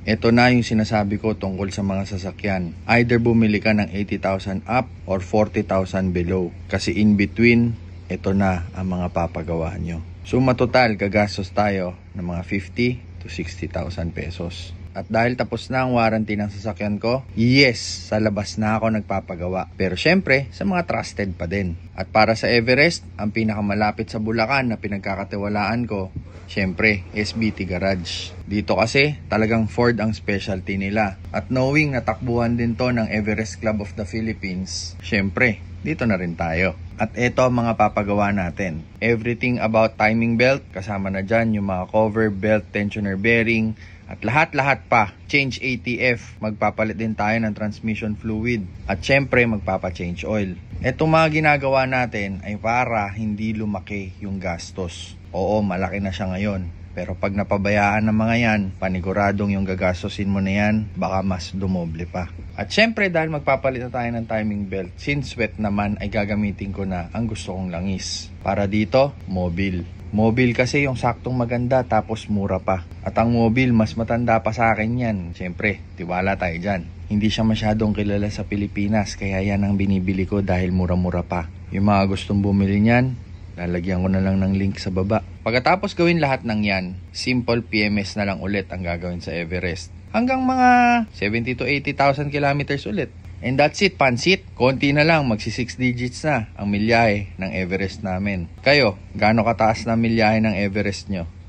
Ito na yung sinasabi ko tungkol sa mga sasakyan. Either bumili ka ng 80,000 up or 40,000 below. Kasi in between, ito na ang mga papagawa nyo. Suma total, gagastos tayo ng mga 50 to 60,000 pesos. At dahil tapos na ang warranty ng sasakyan ko, yes, sa labas na ako nagpapagawa. Pero syempre, sa mga trusted pa din. At para sa Everest, ang pinakamalapit sa Bulacan na pinagkakatiwalaan ko, syempre, SBT Garage. Dito kasi, talagang Ford ang specialty nila. At knowing natakbuhan din to ng Everest Club of the Philippines, syempre, dito na rin tayo. At ito ang mga papagawa natin. Everything about timing belt, kasama na dyan yung mga cover, belt, tensioner bearing, at lahat-lahat pa. Change ATF, magpapalit din tayo ng transmission fluid. At syempre, magpapa-change oil. Itong mga ginagawa natin ay para hindi lumaki yung gastos. Oo, malaki na siya ngayon. Pero pag napabayaan ng mga yan, paniguradong yung gagastosin mo na yan, baka mas dumoble pa. At syempre, dahil magpapalit na tayo ng timing belt, since wet naman ay gagamitin ko na ang gusto kong langis. Para dito, Mobil. Mobil kasi yung saktong maganda tapos mura pa. At ang Mobil, mas matanda pa sa akin yan. Syempre, tiwala tayo dyan. Hindi siya masyadong kilala sa Pilipinas, kaya yan ang binibili ko dahil mura-mura pa. Yung mga gustong bumili niyan, lalagyan ko na lang ng link sa baba. Pagkatapos gawin lahat ng yan, simple PMS na lang ulit ang gagawin sa Everest. Hanggang mga 70 to 80,000 kilometers ulit. And that's it, pansit. Konti na lang, magsi 6 digits na ang milyahe ng Everest namin. Kayo, gaano kataas na milyahe ng Everest nyo?